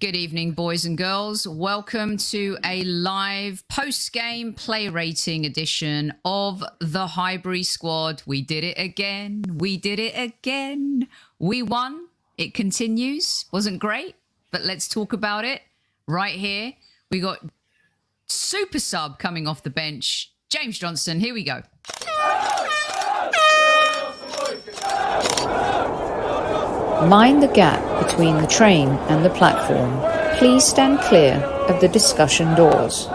Good evening, boys and girls. Welcome to a live post-game play rating edition of the Highbury squad. We did it again. We did it again. We won. It continues. Wasn't great, but let's talk about it right here. We got super sub coming off the bench. James Johnson, here we go. Mind the gap between the train and the platform. Please stand clear of the discussion doors.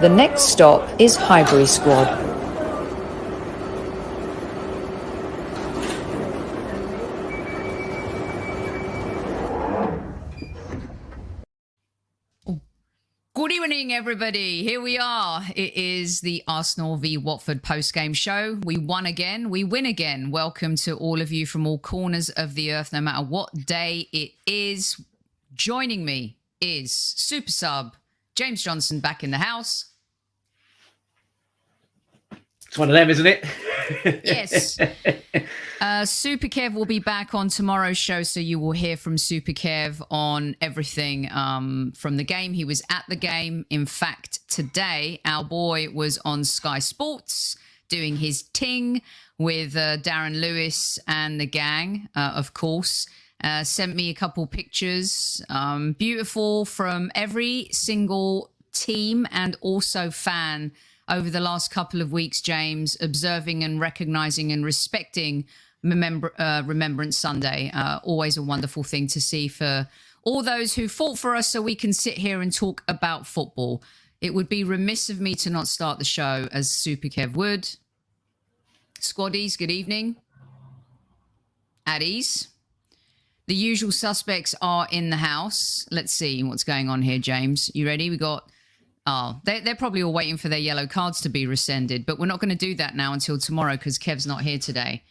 The next stop is Highbury Squad. Good evening, everybody. Here we are. It is the Arsenal v Watford post-game show. We won again. We win again. Welcome to all of you from all corners of the earth, no matter what day it is. Joining me is super sub James Johnson back in the house. It's one of them, isn't it? Yes. Super Kev will be back on tomorrow's show, so you will hear from Super Kev on everything from the game. He was at the game. In fact, today, our boy was on Sky Sports doing his ting with Darren Lewis and the gang, of course. Sent me a couple pictures. Beautiful from every single team and also fan over the last couple of weeks, James, observing and recognizing and respecting Remembrance Sunday. Always a wonderful thing to see for all those who fought for us so we can sit here and talk about football. It would be remiss of me to not start the show as Super Kev would. Squaddies, good evening. At ease. The usual suspects are in the house. Let's see what's going on here, James. You ready? We got... Oh, they're probably all waiting for their yellow cards to be rescinded, but we're not going to do that now until tomorrow because Kev's not here today.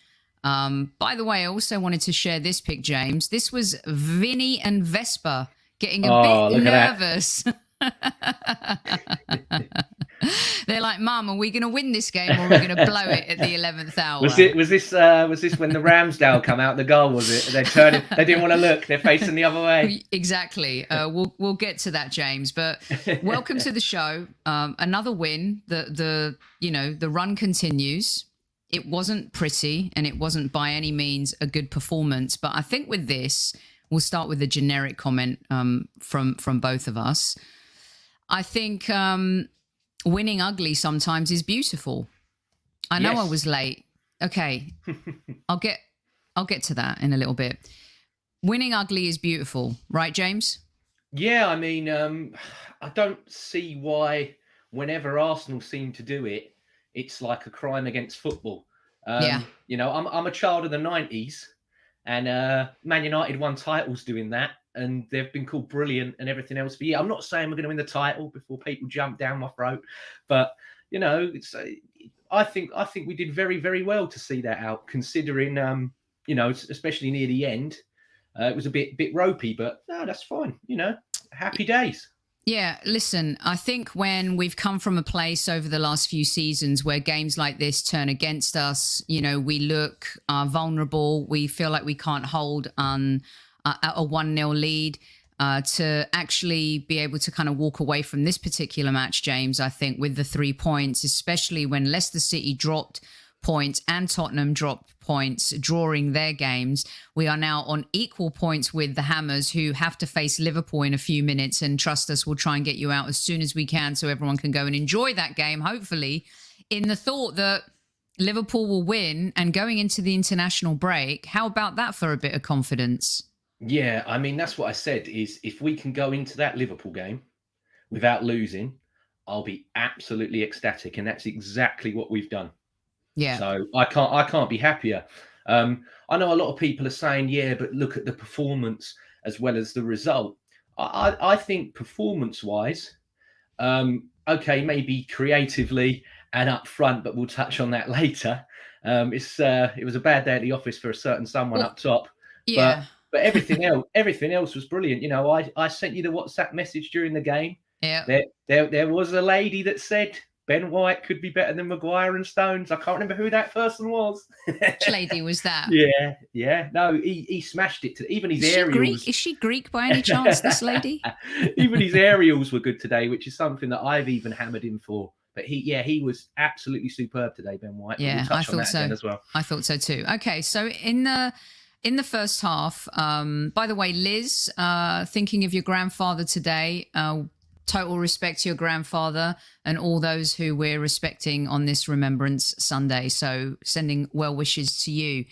By the way, I also wanted to share this pic, James. This was Vinny and Vespa getting a bit nervous. They're like, Mum, are we going to win this game or are we going to blow it at the 11th hour? Was this when the Ramsdale come out the goal? Was it? They didn't want to look. They're facing the other way. Exactly. We'll get to that, James. But welcome to the show. Another win. The run continues. It wasn't pretty and it wasn't by any means a good performance. But I think with this, we'll start with a generic comment from both of us. I think winning ugly sometimes is beautiful. I know I was late. Okay, I'll get to that in a little bit. Winning ugly is beautiful, right, James? Yeah, I mean, I don't see why whenever Arsenal seem to do it, it's like a crime against football. You know, I'm a child of the 90s, and Man United won titles doing that. And they've been called brilliant and everything else for years. I'm not saying we're going to win the title before people jump down my throat, but you know, I think we did very, very well to see that out, considering you know, especially near the end, it was a bit ropey, but no, that's fine. You know, happy days. Yeah, listen, I think when we've come from a place over the last few seasons where games like this turn against us, you know, we look vulnerable. We feel like we can't hold a 1-0 lead, to actually be able to kind of walk away from this particular match, James, I think with the 3 points, especially when Leicester City dropped points and Tottenham dropped points, drawing their games. We are now on equal points with the Hammers, who have to face Liverpool in a few minutes, and trust us, we'll try and get you out as soon as we can so everyone can go and enjoy that game, hopefully, in the thought that Liverpool will win and going into the international break. How about that for a bit of confidence? Yeah, I mean, that's what I said, is if we can go into that Liverpool game without losing, I'll be absolutely ecstatic. And that's exactly what we've done. Yeah. So I can't be happier. I know a lot of people are saying, yeah, but look at the performance as well as the result. I think performance-wise, okay, maybe creatively and up front, but we'll touch on that later. It was a bad day at the office for a certain someone up top. Yeah. But everything else was brilliant. You know, I sent you the WhatsApp message during the game. Yeah. There was a lady that said, Ben White could be better than Maguire and Stones. I can't remember who that person was. Which lady was that? Yeah. No, he smashed it. Even his Is aerials. Is she Greek by any chance, this lady? Even his aerials were good today, which is something that I've even hammered him for. But he was absolutely superb today, Ben White. Yeah, we'll touch on that again as well. I thought so too. Okay, so in the first half, by the way, Liz, thinking of your grandfather today, total respect to your grandfather and all those who we're respecting on this Remembrance Sunday. So sending well wishes to you.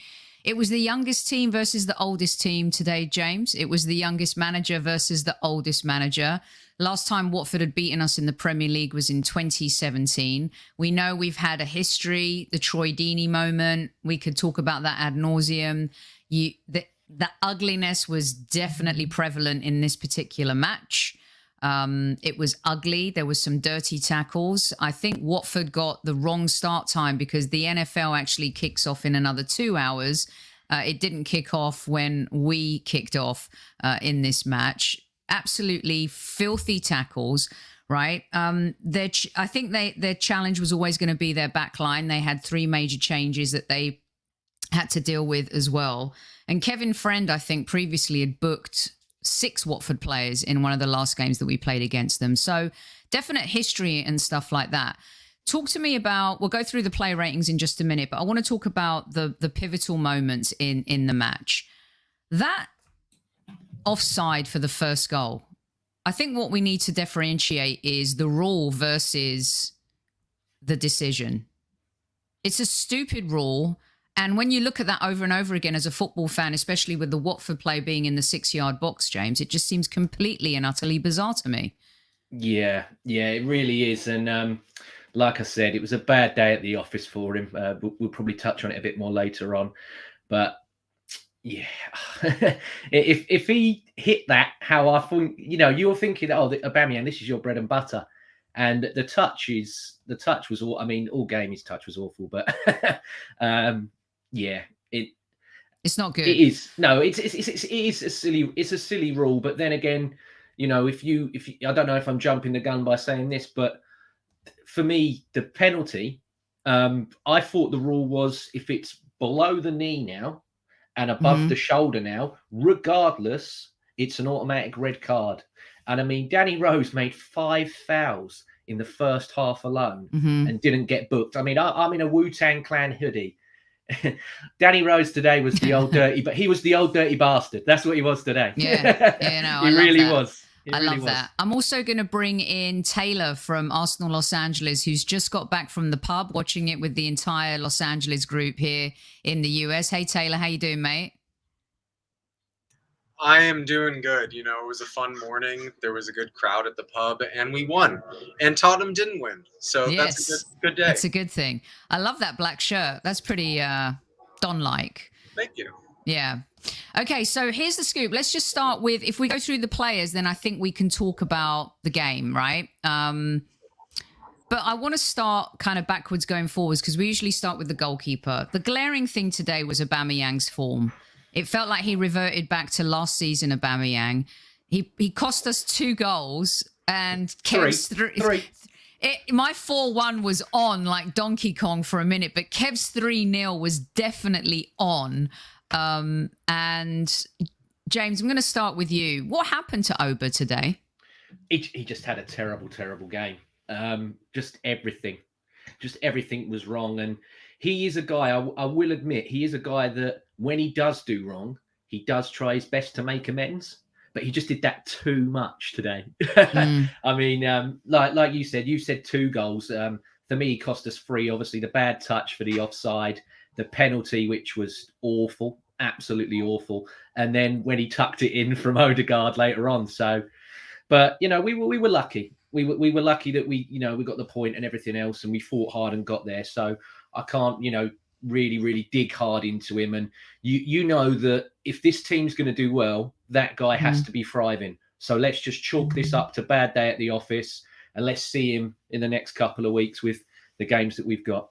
It was the youngest team versus the oldest team today, James. It was the youngest manager versus the oldest manager. Last time Watford had beaten us in the Premier League was in 2017. We know we've had a history, the Troy Deeney moment. We could talk about that ad nauseum. The ugliness was definitely prevalent in this particular match. It was ugly. There was some dirty tackles. I think Watford got the wrong start time because the NFL actually kicks off in another 2 hours. It didn't kick off when we kicked off in this match. Absolutely filthy tackles, right? I think their challenge was always going to be their back line. They had 3 major changes that they had to deal with as well. And Kevin Friend, I think, previously had booked 6 Watford players in one of the last games that we played against them. So definite history and stuff like that. Talk to me about, we'll go through the play ratings in just a minute, but I want to talk about the pivotal moments in the match. That offside for the first goal. I think what we need to differentiate is the rule versus the decision. It's a stupid rule. And when you look at that over and over again as a football fan, especially with the Watford play being in the 6-yard box, James, it just seems completely and utterly bizarre to me. Yeah, it really is. And like I said, it was a bad day at the office for him. We'll probably touch on it a bit more later on. But yeah, if he hit that, how I think, you're thinking, Aubameyang, this is your bread and butter. And the touch was all, all game his touch was awful, but it's not good. It is. No, it is a silly rule. But then again, if you I don't know if I'm jumping the gun by saying this, but for me, the penalty, I thought the rule was if it's below the knee now and above the shoulder now, regardless, it's an automatic red card. And Danny Rose made 5 fouls in the first half alone and didn't get booked. I'm in a Wu-Tang Clan hoodie. Danny Rose today was the old dirty, but he was the old dirty bastard. That's what he was today. Yeah, he really was. I love that. I'm also going to bring in Taylor from Arsenal Los Angeles, who's just got back from the pub, watching it with the entire Los Angeles group here in the US. Hey, Taylor, how you doing, mate? I am doing good. It was a fun morning. There was a good crowd at the pub, and we won. And Tottenham didn't win, so that's a good day. That's a good thing. I love that black shirt. That's pretty Don-like. Thank you. Yeah. Okay, so here's the scoop. Let's just start with, if we go through the players, then I think we can talk about the game, right? But I want to start kind of backwards going forwards because we usually start with the goalkeeper. The glaring thing today was Aubameyang's form. It felt like he reverted back to last season, Aubameyang. He cost us 2 goals and Kev's three. My 4-1 was on like Donkey Kong for a minute, but Kev's 3-0 was definitely on. And James, I'm going to start with you. What happened to Oba today? He just had a terrible, terrible game. Just everything was wrong. And he is a guy, I will admit, he is a guy that when he does do wrong, he does try his best to make amends. But he just did that too much today. Like you said 2 goals. For me, he cost us 3. Obviously, the bad touch for the offside, the penalty, which was awful, absolutely awful. And then when he tucked it in from Odegaard later on. So, but, we were lucky. We were lucky that we got the point and everything else, and we fought hard and got there. So I can't, really, really dig hard into him. And you know that if this team's going to do well, that guy has to be thriving. So let's just chalk this up to bad day at the office, and let's see him in the next couple of weeks with the games that we've got.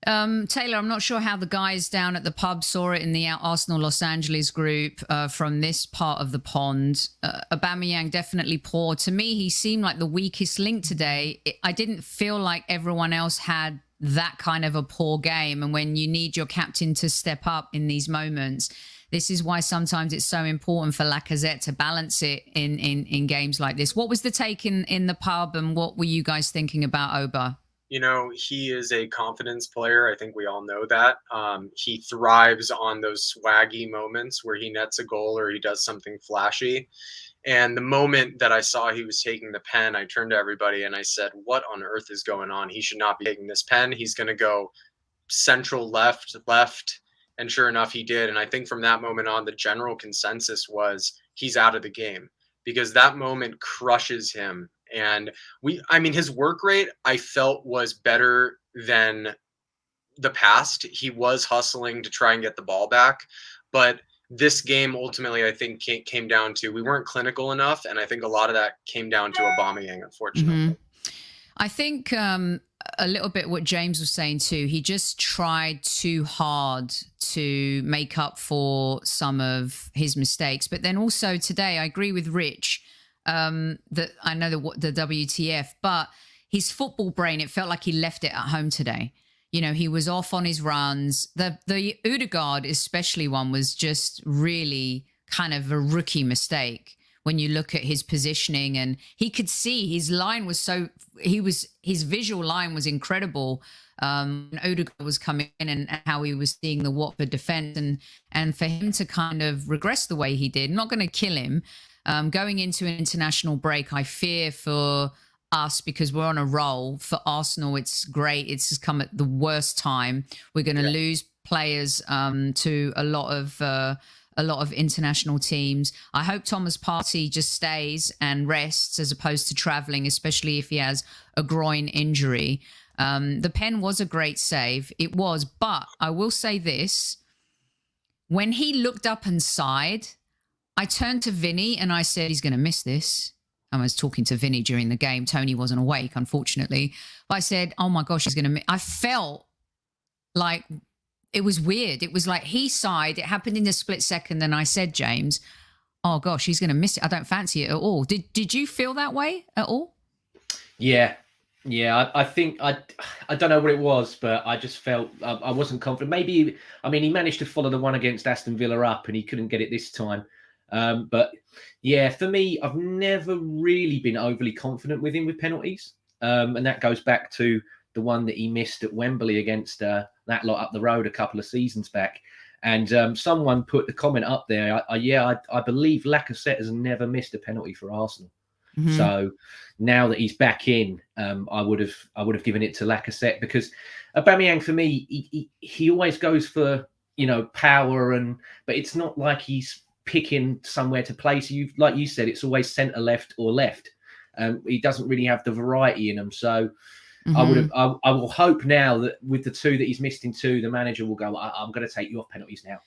Taylor, I'm not sure how the guys down at the pub saw it in the Arsenal Los Angeles group from this part of the pond. Aubameyang definitely poor. To me, he seemed like the weakest link today. I didn't feel like everyone else had that kind of a poor game. And when you need your captain to step up in these moments, this is why sometimes it's so important for Lacazette to balance it in games like this. What was the take in the pub, and what were you guys thinking about Oba? You know, he is a confidence player. I think we all know that. He thrives on those swaggy moments where he nets a goal or he does something flashy. And the moment that I saw he was taking the pen, I turned to everybody and I said, what on earth is going on? He should not be taking this pen. He's going to go central left. And sure enough, he did. And I think from that moment on, the general consensus was he's out of the game, because that moment crushes him. And his work rate, I felt, was better than the past. He was hustling to try and get the ball back. But this game, ultimately, I think came down to we weren't clinical enough. And I think a lot of that came down to Aubameyang, unfortunately. Mm-hmm. I think a little bit what James was saying too. He just tried too hard to make up for some of his mistakes. But then also today, I agree with Rich that I know the WTF, but his football brain, it felt like he left it at home today. You know, he was off on his runs. The Odegaard, especially one, was just really kind of a rookie mistake. When you look at his positioning, and he could see his line was his visual line was incredible. Odegaard was coming in and how he was seeing the Watford defense, and for him to kind of regress the way he did, not going to kill him. Going into an international break, I fear for us, because we're on a roll. For Arsenal, it's great. It's just come at the worst time. We're going to lose players to a lot of international teams. I hope Thomas Partey just stays and rests as opposed to traveling, especially if he has a groin injury. The pen was a great save. It was, but I will say this. When he looked up and sighed, I turned to Vinny and I said, he's going to miss this. I was talking to Vinny during the game. Tony wasn't awake, unfortunately. But I said, oh my gosh, he's going to miss. I felt like it was weird. It was like he sighed. It happened in a split second. And I said, James, oh gosh, he's going to miss it. I don't fancy it at all. Did you feel that way at all? Yeah. I think I don't know what it was, but I just felt I wasn't confident. Maybe, he managed to follow the one against Aston Villa up and he couldn't get it this time. But yeah, for me, I've never really been overly confident with him with penalties. And that goes back to the one that he missed at Wembley against that lot up the road a couple of seasons back. And someone put the comment up there. I believe Lacazette has never missed a penalty for Arsenal. Mm-hmm. So now that he's back in, I would have given it to Lacazette, because Aubameyang, for me, he always goes for, power, but it's not like he's picking somewhere to play. So like you said, it's always centre left or left. He doesn't really have the variety in him. So mm-hmm. I will hope now that with the two that he's missed in two, the manager will go, I'm going to take you off penalties now.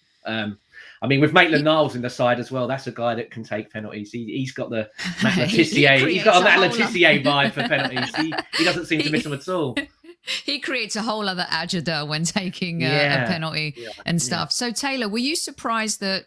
With Maitland-Niles in the side as well, that's a guy that can take penalties. He's got the Matt Le Tissier. He's got a Matt Le Tissier vibe for penalties. He doesn't seem to miss them at all. He creates a whole other agita when taking a penalty and stuff. Yeah. So Taylor, were you surprised that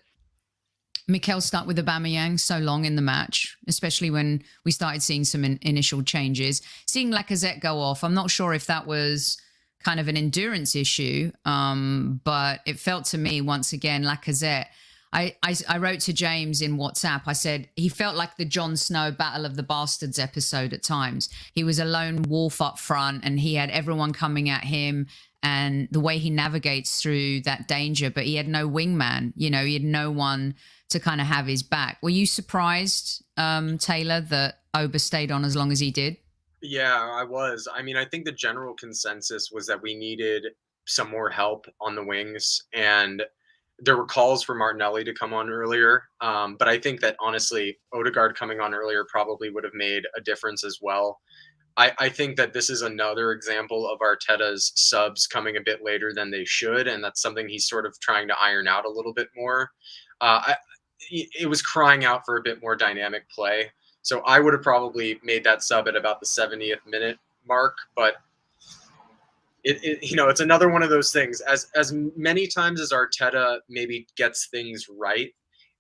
Mikel stuck with Aubameyang so long in the match, especially when we started seeing some initial changes? Seeing Lacazette go off, I'm not sure if that was kind of an endurance issue, but it felt to me, once again, Lacazette, I wrote to James in WhatsApp, I said, he felt like the Jon Snow Battle of the Bastards episode at times. He was a lone wolf up front and he had everyone coming at him, and the way he navigates through that danger, but he had no wingman, he had no one to kind of have his back. Were you surprised, Taylor, that Oba stayed on as long as he did? Yeah, I was. I think the general consensus was that we needed some more help on the wings, and there were calls for Martinelli to come on earlier. But I think that, honestly, Odegaard coming on earlier probably would have made a difference as well. I think that this is another example of Arteta's subs coming a bit later than they should, and that's something he's sort of trying to iron out a little bit more. It was crying out for a bit more dynamic play. So I would have probably made that sub at about the 70th minute mark. But it's another one of those things. As many times as Arteta maybe gets things right,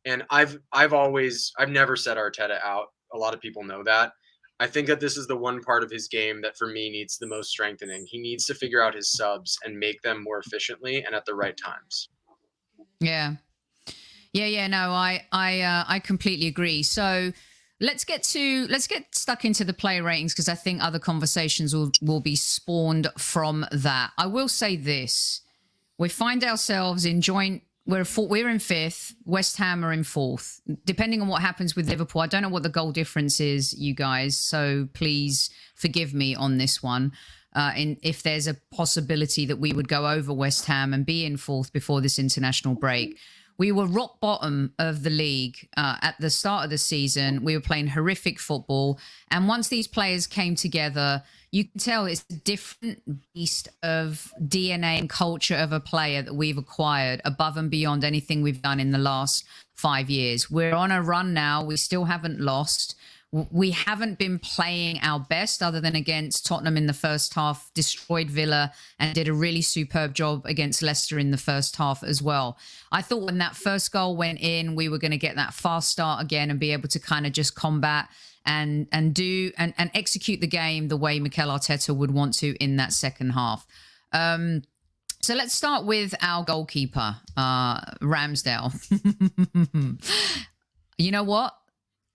and I've never set Arteta out. A lot of people know that. I think that this is the one part of his game that for me needs the most strengthening. He needs to figure out his subs and make them more efficiently and at the right times. Yeah. No, I completely agree. So let's get stuck into the player ratings, because I think other conversations will be spawned from that. I will say this: we find ourselves in joint. We're in fifth. West Ham are in fourth. Depending on what happens with Liverpool, I don't know what the goal difference is, you guys. So please forgive me on this one. If there's a possibility that we would go over West Ham and be in fourth before this international break. We were rock bottom of the league at the start of the season. We were playing horrific football. And once these players came together, you can tell it's a different beast of DNA and culture of a player that we've acquired above and beyond anything we've done in the last 5 years. We're on a run now. We still haven't lost. We haven't been playing our best other than against Tottenham in the first half, destroyed Villa, and did a really superb job against Leicester in the first half as well. I thought when that first goal went in, we were going to get that fast start again and be able to kind of just combat and execute the game the way Mikel Arteta would want to in that second half. So let's start with our goalkeeper, Ramsdale. You know what?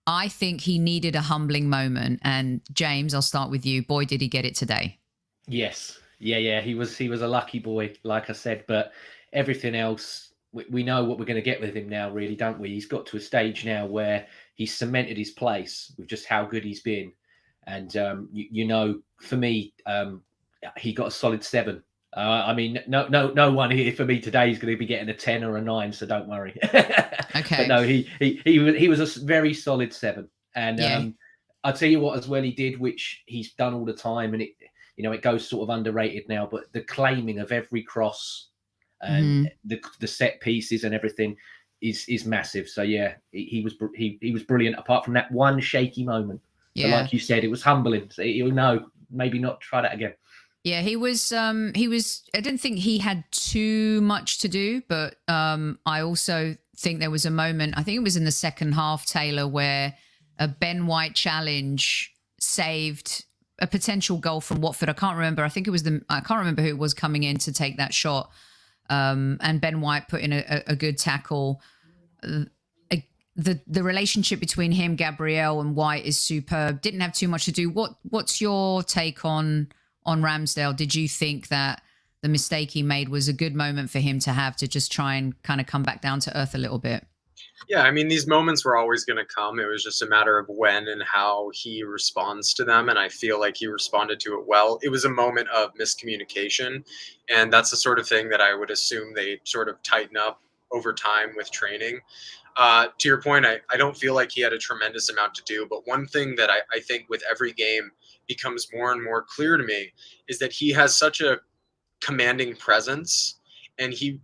I think he needed a humbling moment. And James, I'll start with you. Boy, did he get it today. Yes. Yeah. He was a lucky boy, like I said, but everything else, we know what we're going to get with him now, really, don't we? He's got to a stage now where he's cemented his place with just how good he's been. And, for me, he got a solid 7. I mean, no one here for me today is going to be getting a 10 or a 9, so don't worry. Okay. But no, he was a very solid 7, and I'll tell you what as well he did, which he's done all the time, and it goes sort of underrated now. But the claiming of every cross and the set pieces and everything is massive. So yeah, he was brilliant. Apart from that one shaky moment, so like you said, it was humbling. So maybe not try that again. Yeah, he was, I didn't think he had too much to do, but I also think there was a moment, I think it was in the second half, Taylor, where a Ben White challenge saved a potential goal from Watford. I can't remember. I can't remember who it was coming in to take that shot. And Ben White put in a good tackle. The relationship between him, Gabriel, and White is superb. Didn't have too much to do. What's your take on Ramsdale? Did you think that the mistake he made was a good moment for him to have to just try and kind of come back down to earth a little bit? Yeah, I mean, these moments were always going to come. It was just a matter of when and how he responds to them. And I feel like he responded to it well. It was a moment of miscommunication. And that's the sort of thing that I would assume they sort of tighten up over time with training. To your point, I don't feel like he had a tremendous amount to do. But one thing that I think with every game becomes more and more clear to me is that he has such a commanding presence, and he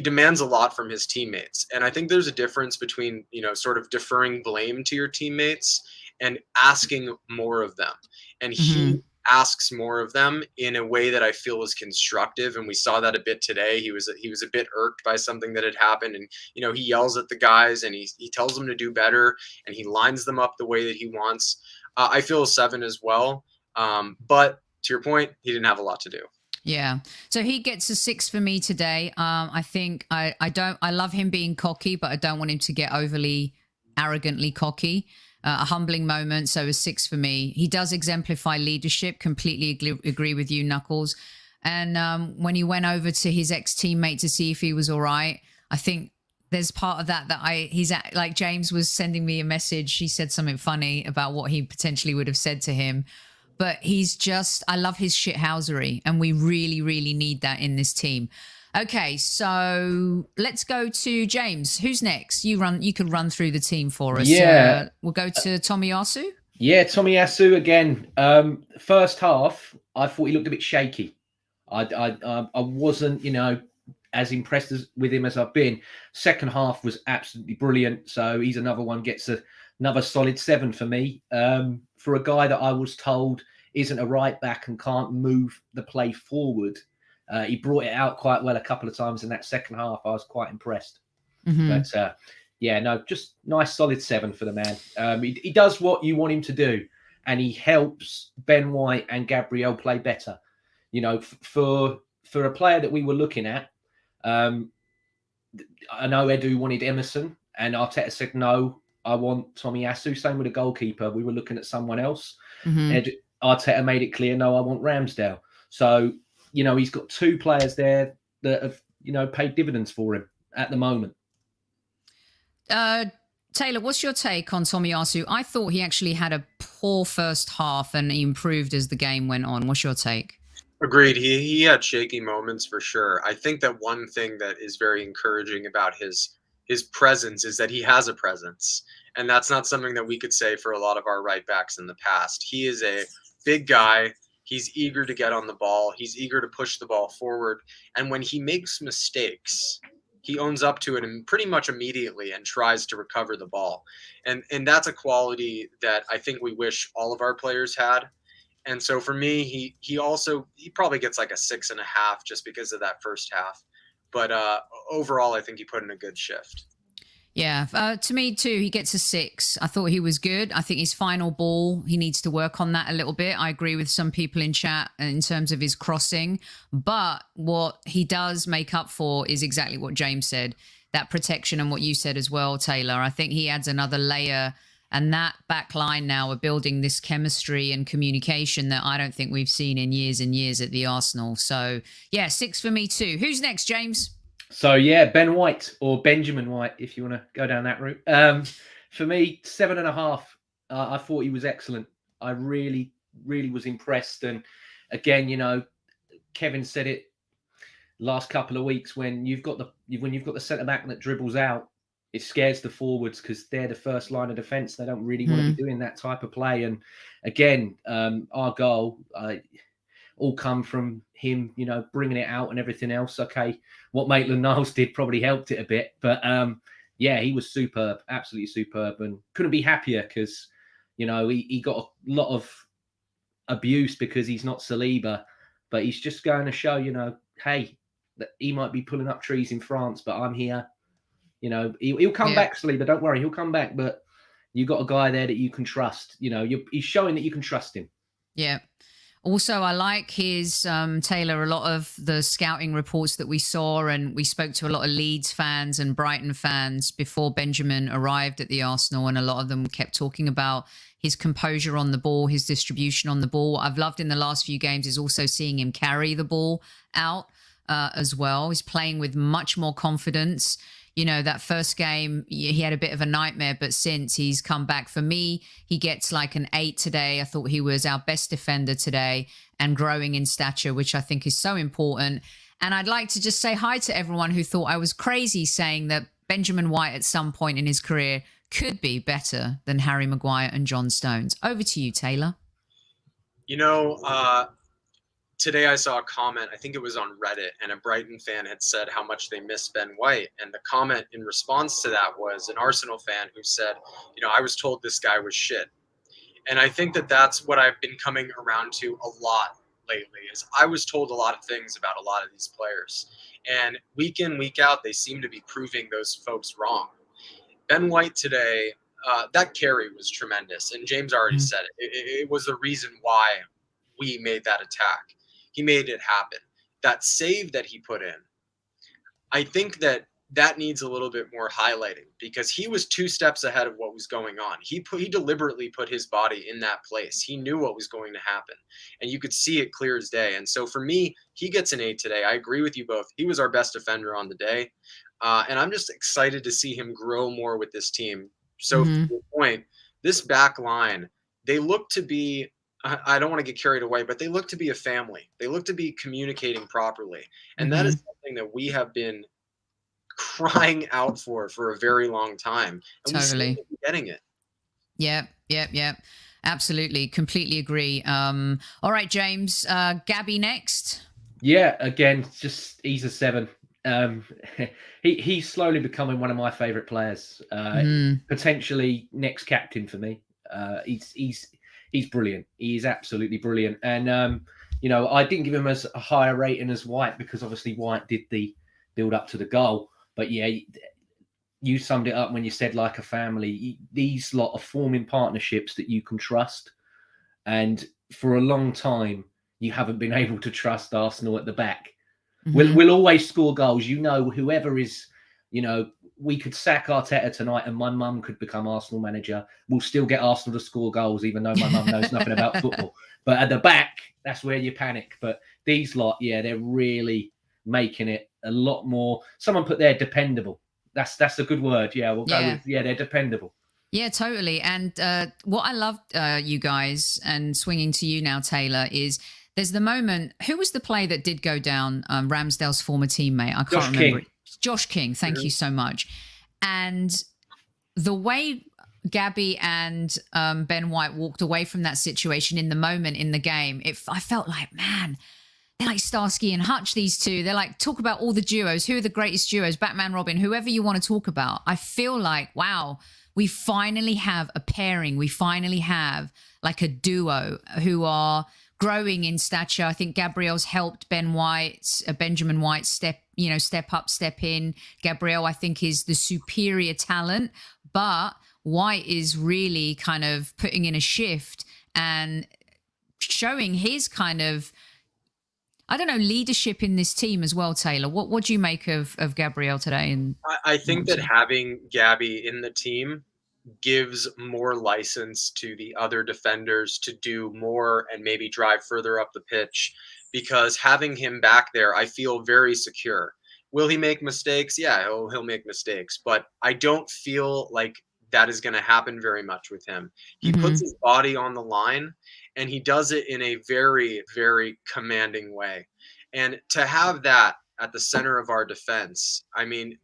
demands a lot from his teammates. And I think there's a difference between, sort of deferring blame to your teammates and asking more of them. And he asks more of them in a way that I feel is constructive. And we saw that a bit today. He was a bit irked by something that had happened. And, he yells at the guys and he tells them to do better, and he lines them up the way that he wants. I feel a 7 as well. But to your point, he didn't have a lot to do. Yeah. So he gets a 6 for me today. I think I love him being cocky, but I don't want him to get overly arrogantly cocky. A humbling moment. So a 6 for me. He does exemplify leadership. Completely agree with you, Knuckles. And when he went over to his ex-teammate to see if he was all right, I think there's part of that he's at, like James was sending me a message. He said something funny about what he potentially would have said to him. But I love his shithousery, and we really, really need that in this team. Okay, so let's go to James. Who's next? You could run through the team for us. Yeah. We'll go to Tomiyasu. Yeah, Tomiyasu again. First half, I thought he looked a bit shaky. I wasn't, as impressed with him as I've been. Second half was absolutely brilliant. So he's another one, gets another solid 7 for me. For a guy that I was told isn't a right back and can't move the play forward He brought it out quite well a couple of times in that second half. I was quite impressed. But just nice solid 7 for the man. He does what you want him to do, and he helps Ben White and Gabriel play better. You know, for a player that we were looking at, I know Edu wanted Emerson, and Arteta said, no, I want Tomiyasu. Same with the goalkeeper. We were looking at someone else. Arteta made it clear, no, I want Ramsdale. So, you know, he's got 2 players there that have, you know, paid dividends for him at the moment. Taylor, what's your take on Tomiyasu? I thought he actually had a poor first half and he improved as the game went on. What's your take? Agreed. He had shaky moments for sure. I think that one thing that is very encouraging about his presence is that he has a presence. And that's not something that we could say for a lot of our right backs in the past. He is a big guy. He's eager to get on the ball. He's eager to push the ball forward. And when he makes mistakes, he owns up to it and pretty much immediately and tries to recover the ball. And that's a quality that I think we wish all of our players had. And so for me, he probably gets like a 6.5 just because of that first half. But overall, I think he put in a good shift. Yeah, to me too, he gets a 6. I thought he was good. I think his final ball, he needs to work on that a little bit. I agree with some people in chat in terms of his crossing. But what he does make up for is exactly what James said, that protection and what you said as well, Taylor. I think he adds another layer. And that back line now are building this chemistry and communication that I don't think we've seen in years and years at the Arsenal. So, yeah, 6 for me too. Who's next, James? So, yeah, Ben White or Benjamin White, if you want to go down that route. For me, 7.5. I thought he was excellent. I really, really was impressed. And again, you know, Kevin said it last couple of weeks, when you've got the centre back that dribbles out, it scares the forwards because they're the first line of defence. They don't really want to be doing that type of play. And again, our goal all come from him, you know, bringing it out and everything else. Okay, what Maitland-Niles did probably helped it a bit. But, yeah, he was superb, absolutely superb. And couldn't be happier because, you know, he got a lot of abuse because he's not Saliba. But he's just going to show, you know, hey, that he might be pulling up trees in France, but I'm here. You know, he'll come back, Saliba. Don't worry, he'll come back. But you got a guy there that you can trust. You know, he's showing that you can trust him. Yeah. Also, I like his, Taylor, a lot of the scouting reports that we saw, and we spoke to a lot of Leeds fans and Brighton fans before Benjamin arrived at the Arsenal, and a lot of them kept talking about his composure on the ball, his distribution on the ball. What I've loved in the last few games is also seeing him carry the ball out as well. He's playing with much more confidence. You know, that first game, he had a bit of a nightmare, but since he's come back, for me, he gets like an 8 today. I thought he was our best defender today and growing in stature, which I think is so important. And I'd like to just say hi to everyone who thought I was crazy saying that Benjamin White at some point in his career could be better than Harry Maguire and John Stones. Over to you, Taylor. You know, today I saw a comment, I think it was on Reddit, and a Brighton fan had said how much they miss Ben White. And the comment in response to that was an Arsenal fan who said, you know, I was told this guy was shit. And I think that that's what I've been coming around to a lot lately, is I was told a lot of things about a lot of these players. And week in, week out, they seem to be proving those folks wrong. Ben White today, that carry was tremendous. And James already said it. It was the reason why we made that attack. He made it happen. That save that he put in, I think that needs a little bit more highlighting, because he was 2 steps ahead of what was going on. He deliberately put his body in that place. He knew what was going to happen, and you could see it clear as day. And so for me, he gets an 8 today. I agree with you both. He was our best defender on the day, and I'm just excited to see him grow more with this team. So to your point, this back line, they look to be, I don't want to get carried away, but they look to be a family. They look to be communicating properly. And that is something that we have been crying out for a very long time. And totally. We getting it. Yep. Absolutely. Completely agree. All right, James. Gabby next. Yeah, again, he's a 7. He's slowly becoming one of my favourite players. Potentially next captain for me. He's brilliant. He is absolutely brilliant. And I didn't give him as a higher rating as White because obviously White did the build up to the goal. But yeah, you summed it up when you said like a family. These lot are forming partnerships that you can trust. And for a long time, you haven't been able to trust Arsenal at the back. We'll always score goals. Whoever is, we could sack Arteta tonight and my mum could become Arsenal manager. We'll still get Arsenal to score goals, even though my mum knows nothing about football. But at the back, that's where you panic. But these lot, yeah, they're really making it a lot more. Someone put there dependable. That's a good word. Yeah, we'll go with, they're dependable. Yeah, totally. And what I love, you guys, and swinging to you now, Taylor, is there's the moment. Who was the play that did go down? Ramsdale's former teammate. I can't remember. Josh King. Thank you so much. And the way Gabby and Ben White walked away from that situation in the moment in the game, I felt like, man, they're like Starsky and Hutch, these two. They're like, talk about all the duos. Who are the greatest duos? Batman, Robin, whoever you want to talk about. I feel like, wow, we finally have a pairing. We finally have like a duo who are growing in stature. I think Gabriel's helped Benjamin White step up, step in. Gabriel, I think, is the superior talent, but White is really kind of putting in a shift and showing his kind of, I don't know, leadership in this team as well, Taylor. What do you make of Gabriel today? And I think that having Gabby in the team gives more license to the other defenders to do more and maybe drive further up the pitch, because having him back there, I feel very secure. Will he make mistakes? Yeah, he'll make mistakes, but I don't feel like that is going to happen very much with him. He puts his body on the line and he does it in a very, very commanding way. And to have that at the center of our defense, I mean,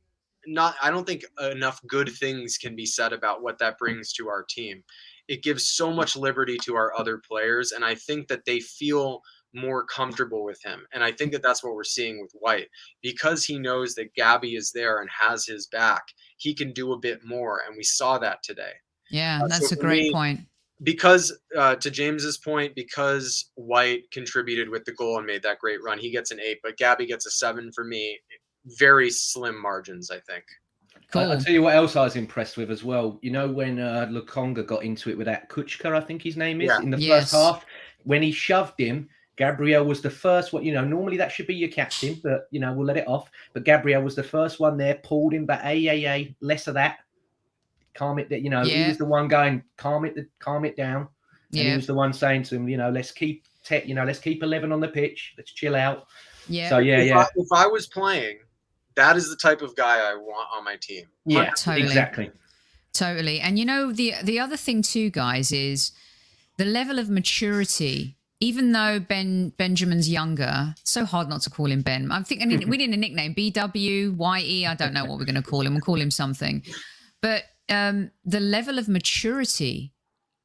I don't think enough good things can be said about what that brings to our team. It gives so much liberty to our other players, and I think that they feel more comfortable with him. And I think that that's what we're seeing with White. Because he knows that Gabby is there and has his back, he can do a bit more, and we saw that today. Yeah, that's a great point. Because, to James's point, because White contributed with the goal and made that great run, he gets an 8, but Gabby gets a 7 for me. Very slim margins, I think. Cool. I'll tell you what else I was impressed with as well. When Lukonga got into it with that Kuchka, I think his name is, in the first half, when he shoved him, Gabriel was the first one. Normally that should be your captain, but, we'll let it off. But Gabriel was the first one there, pulled him back, less of that. Calm it, he was the one going, calm it down. And he was the one saying to him, let's keep 11 on the pitch. Let's chill out. Yeah. So, if I was playing, that is the type of guy I want on my team. Yeah, totally. Exactly. Totally. And the other thing too, guys, is the level of maturity. Even though Benjamin's younger, so hard not to call him Ben. I'm thinking we need a nickname, BWYE. I don't know what we're going to call him. We'll call him something. But the level of maturity.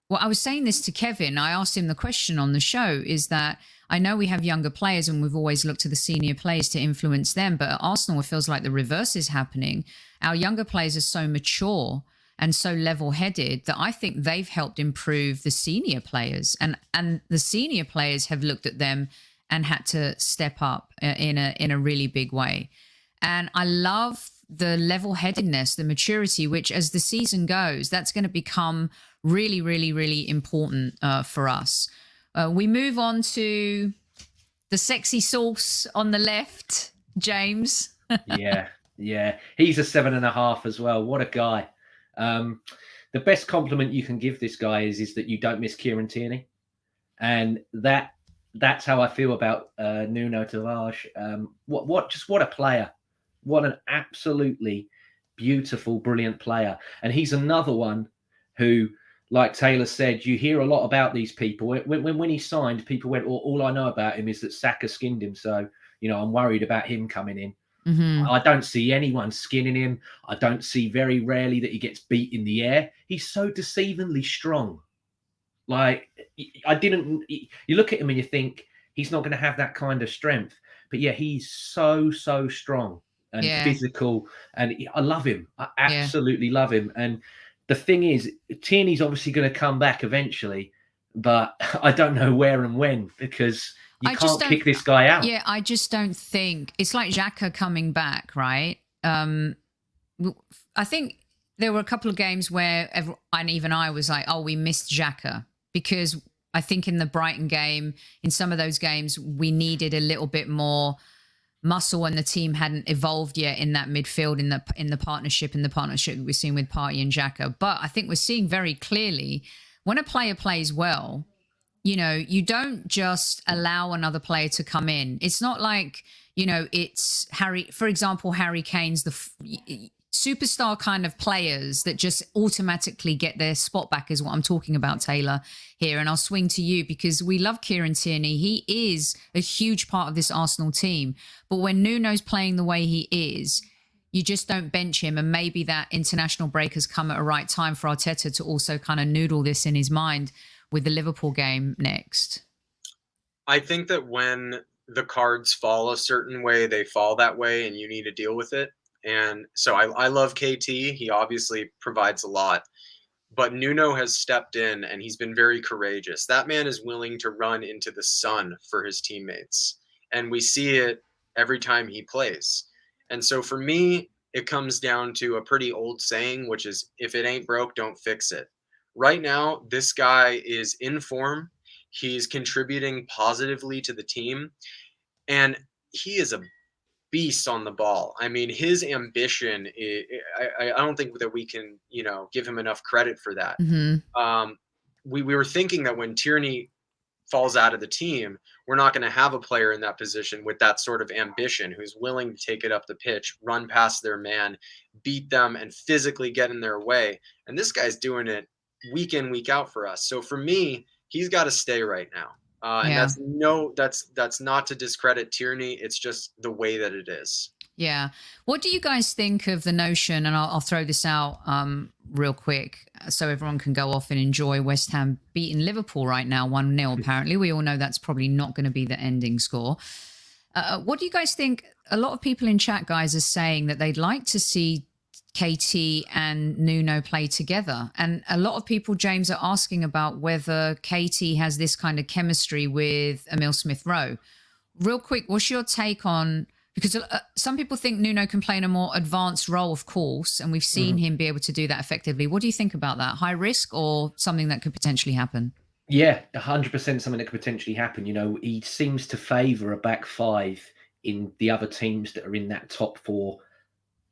Well, I was saying this to Kevin. I asked him the question on the show, is that I know we have younger players and we've always looked to the senior players to influence them. But at Arsenal, it feels like the reverse is happening. Our younger players are so mature and so level-headed that I think they've helped improve the senior players. And the senior players have looked at them and had to step up in a really big way. And I love the level-headedness, the maturity, which as the season goes, that's going to become really, really, really important for us. We move on to the sexy sauce on the left, James. yeah. He's a 7.5 as well. What a guy. The best compliment you can give this guy is that you don't miss Kieran Tierney. And that's how I feel about Nuno Tavares. What a player. What an absolutely beautiful, brilliant player. And he's another one who, like Taylor said, you hear a lot about these people. When he signed, people went, all I know about him is that Saka skinned him. So, I'm worried about him coming in. I don't see anyone skinning him. I don't see very rarely that he gets beat in the air. He's so deceivingly strong. Like, you look at him and you think he's not going to have that kind of strength. But yeah, he's so strong and physical. And I love him. I absolutely love him. And the thing is, Tierney's obviously going to come back eventually, but I don't know where and when, because You can't kick this guy out. Yeah, I just don't think it's like Xhaka coming back, right? I think there were a couple of games where and even I was like, oh, we missed Xhaka, because I think in the Brighton game, in some of those games, we needed a little bit more muscle, and the team hadn't evolved yet in that midfield, in the partnership we're seeing with Partey and Xhaka. But I think we're seeing very clearly when a player plays well, you know, you don't just allow another player to come in. It's not like, you know, it's for example, Harry Kane's the superstar kind of players that just automatically get their spot back is what I'm talking about, Taylor, here. And I'll swing to you because we love Kieran Tierney. He is a huge part of this Arsenal team. But when Nuno's playing the way he is, you just don't bench him. And maybe that international break has come at a right time for Arteta to also kind of noodle this in his mind with the Liverpool game next. I think that when the cards fall a certain way, they fall that way, and you need to deal with it. And so I love KT. He obviously provides a lot. But Nuno has stepped in, and he's been very courageous. That man is willing to run into the sun for his teammates. And we see it every time he plays. And so for me, it comes down to a pretty old saying, which is, if it ain't broke, don't fix it. Right now, this guy is in form. He's contributing positively to the team. And he is a beast on the ball. I mean, his ambition, I don't think that we can, you know, give him enough credit for that. Mm-hmm. We were thinking that when Tierney falls out of the team, we're not going to have a player in that position with that sort of ambition, who's willing to take it up the pitch, run past their man, beat them, and physically get in their way. And this guy's doing it week in, week out for us. So for me, he's got to stay right now. And that's not to discredit Tierney. It's just the way that it is. Yeah. What do you guys think of the notion, and I'll throw this out real quick so everyone can go off and enjoy West Ham beating Liverpool right now, 1-0 apparently. We all know that's probably not going to be the ending score. What do you guys think? A lot of people in chat, guys, are saying that they'd like to see KT and Nuno play together. And a lot of people, James, are asking about whether KT has this kind of chemistry with Emile Smith-Rowe. Real quick, what's your take on, because some people think Nuno can play in a more advanced role, of course, and we've seen him be able to do that effectively. What do you think about that? High risk or something that could potentially happen? Yeah, 100% something that could potentially happen. You know, he seems to favour a back five in the other teams that are in that top four,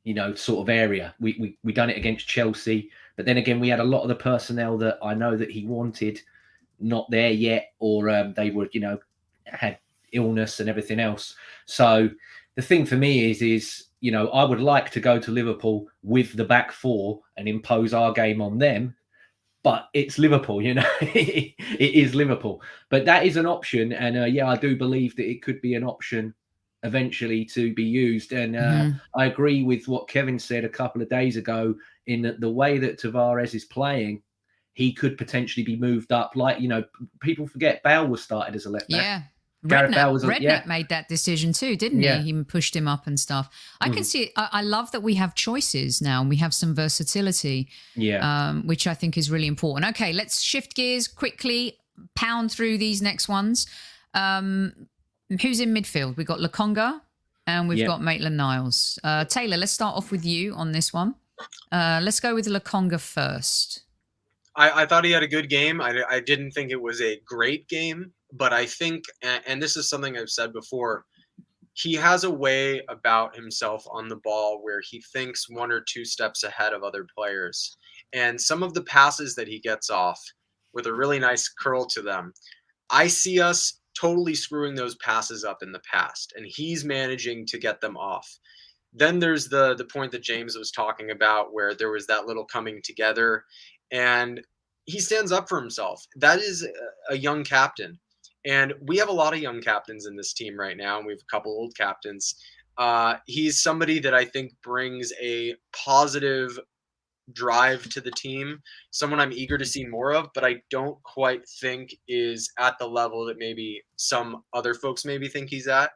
you know, sort of area. We done it against Chelsea, but then again, we had a lot of the personnel that I know that he wanted not there yet, or they were, you know, had illness and everything else. So the thing for me is, you know, I would like to go to Liverpool with the back four and impose our game on them, but it's Liverpool, you know, it is Liverpool. But that is an option, and yeah, I do believe that it could be an option eventually to be used. And I agree with what Kevin said a couple of days ago, in the way that Tavares is playing, he could potentially be moved up. Like, you know, people forget Bale was started as a left back. Yeah. Redknapp made that decision too, didn't he? He pushed him up and stuff. I can see it. I love that we have choices now and we have some versatility, which I think is really important. Okay, let's shift gears quickly, pound through these next ones. Who's in midfield? We've got Lokonga and we've got Maitland-Niles. Taylor, let's start off with you on this one. Let's go with Lokonga first. I thought he had a good game. I didn't think it was a great game, but I think, and this is something I've said before, he has a way about himself on the ball where he thinks one or two steps ahead of other players. And some of the passes that he gets off with a really nice curl to them, I see us totally screwing those passes up in the past, and he's managing to get them off. Then there's the point that James was talking about where there was that little coming together, and he stands up for himself. That is a young captain. And we have a lot of young captains in this team right now, and we have a couple old captains. He's somebody that I think brings a positive drive to the team, someone I'm eager to see more of, but I don't quite think is at the level that maybe some other folks maybe think he's at.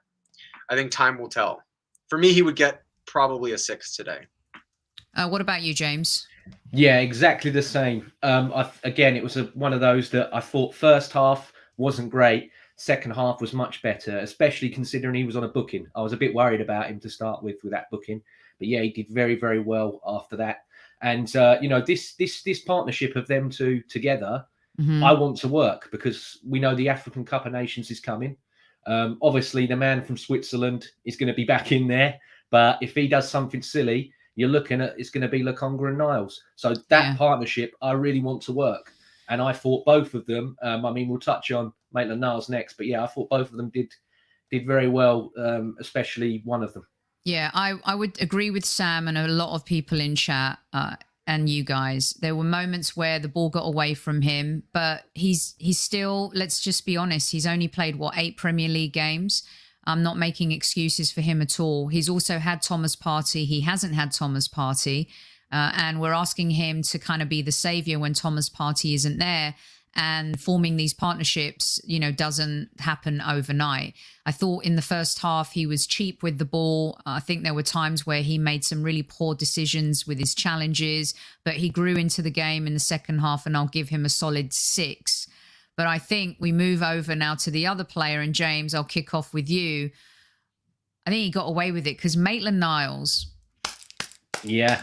I think time will tell. For me, he would get probably a 6 today. What about you, James? Yeah, exactly the same. Again, it was one of those that I thought first half wasn't great. Second half was much better, especially considering he was on a booking. I was a bit worried about him to start with that booking, but yeah, he did very, very well after that. And this partnership of them two together, I want to work, because we know the African Cup of Nations is coming. Obviously, the man from Switzerland is going to be back in there, but if he does something silly, you're looking at it's going to be Lokonga and Niles. So that partnership, I really want to work. And I thought both of them, we'll touch on Maitland-Niles next, but yeah, I thought both of them did very well, especially one of them. Yeah, I would agree with Sam and a lot of people in chat and you guys. There were moments where the ball got away from him, but he's still, let's just be honest, he's only played, 8 Premier League games? I'm not making excuses for him at all. He's also had Thomas Partey. He hasn't had Thomas Partey. And we're asking him to kind of be the savior when Thomas Partey isn't there. And forming these partnerships, doesn't happen overnight. I thought in the first half he was cheap with the ball. I think there were times where he made some really poor decisions with his challenges, but he grew into the game in the second half, and I'll give him a solid 6. But I think we move over now to the other player, and James, I'll kick off with you. I think he got away with it because Maitland-Niles. Yeah.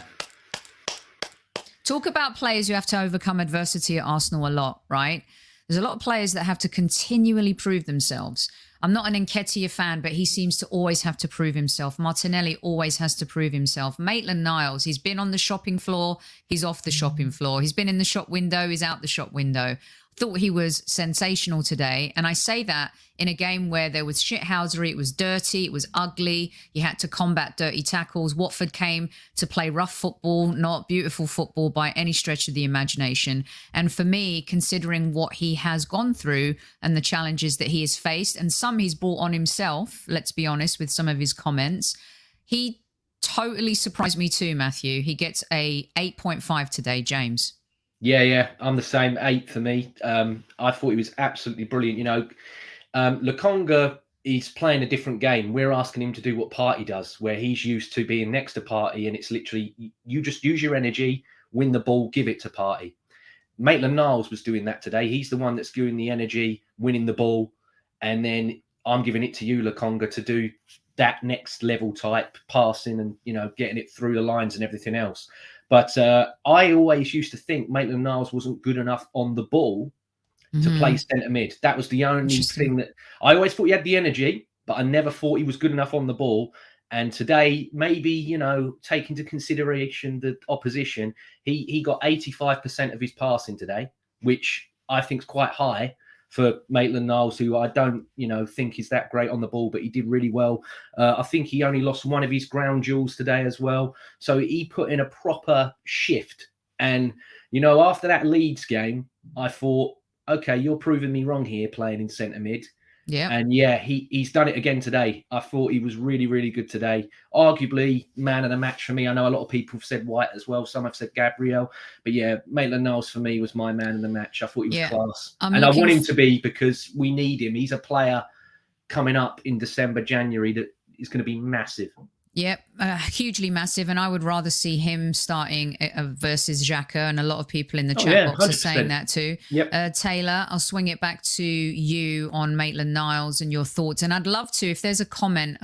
Talk about players who have to overcome adversity at Arsenal a lot, right? There's a lot of players that have to continually prove themselves. I'm not an Nketiah fan, but he seems to always have to prove himself. Martinelli always has to prove himself. Maitland-Niles, he's been on the shopping floor, he's off the shopping floor. He's been in the shop window, he's out the shop window. Thought he was sensational today. And I say that in a game where there was shithousery, it was dirty, it was ugly. You had to combat dirty tackles. Watford came to play rough football, not beautiful football by any stretch of the imagination. And for me, considering what he has gone through and the challenges that he has faced, and some he's brought on himself, let's be honest, with some of his comments, he totally surprised me too, Matthew. He gets a 8.5 today, James. Yeah, I'm the same, 8 for me. I thought he was absolutely brilliant. Lokonga is playing a different game. We're asking him to do what Partey does, where he's used to being next to Partey, and it's literally you just use your energy, win the ball, give it to Partey. Maitland-Niles was doing that today. He's the one that's giving the energy, winning the ball, and then I'm giving it to you, Lokonga, to do that next level type passing and getting it through the lines and everything else. But I always used to think Maitland-Niles wasn't good enough on the ball to play centre mid. That was the only thing that I always thought he had the energy, but I never thought he was good enough on the ball. And today, maybe, take into consideration the opposition, he got 85% of his passing today, which I think is quite high for Maitland-Niles, who I don't, think is that great on the ball, but he did really well. I think he only lost one of his ground duels today as well. So he put in a proper shift. And, after that Leeds game, I thought, okay, you're proving me wrong here playing in centre mid. Yeah. And yeah, he's done it again today. I thought he was really, really good today. Arguably man of the match for me. I know a lot of people have said White as well. Some have said Gabriel. But yeah, Maitland-Niles for me was my man of the match. I thought he was class. And I want him to be, because we need him. He's a player coming up in December, January that is going to be massive. Yep, hugely massive. And I would rather see him starting versus Saka. And a lot of people in the chat box 100%. Are saying that too. Yep. Taylor, I'll swing it back to you on Maitland-Niles and your thoughts. And I'd love to, if there's a comment,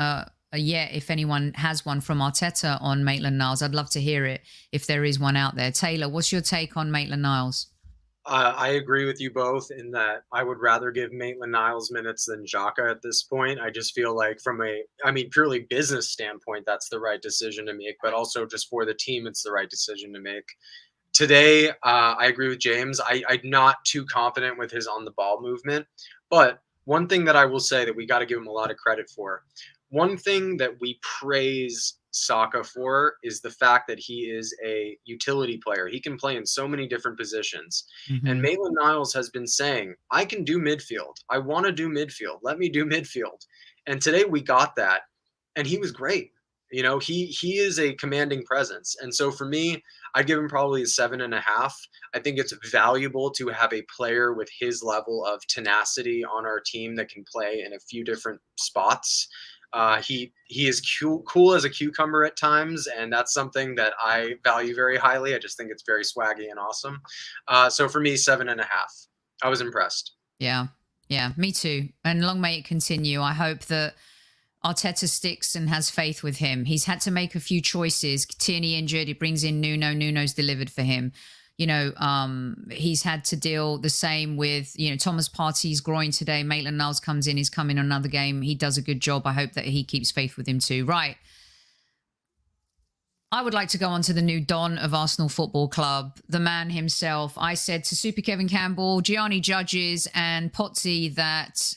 if anyone has one from Arteta on Maitland-Niles, I'd love to hear it if there is one out there. Taylor, what's your take on Maitland-Niles? I agree with you both in that I would rather give Maitland-Niles minutes than Xhaka at this point. I just feel like from purely business standpoint, that's the right decision to make, but also just for the team, it's the right decision to make. Today, I agree with James. I'm not too confident with his on-the-ball movement, but one thing that I will say that we got to give him a lot of credit for, one thing that we praise Saka for is the fact that he is a utility player. He can play in so many different positions. And Maitland-Niles has been saying, I can do midfield. I want to do midfield. Let me do midfield. And today we got that. And he was great. He is a commanding presence. And so for me, I'd give him probably a 7.5. I think it's valuable to have a player with his level of tenacity on our team that can play in a few different spots. He is cool as a cucumber at times, and that's something that I value very highly. I just think it's very swaggy and awesome. So for me, 7.5. I was impressed. Yeah. Yeah, me too. And long may it continue. I hope that Arteta sticks and has faith with him. He's had to make a few choices. Tierney injured. He brings in Nuno. Nuno's delivered for him. He's had to deal the same with, Thomas Partey's groin today. Maitland-Niles comes in. He's come in another game. He does a good job. I hope that he keeps faith with him too. Right. I would like to go on to the new Don of Arsenal Football Club, the man himself. I said to Super Kevin Campbell, Gianni Judges and Potsy that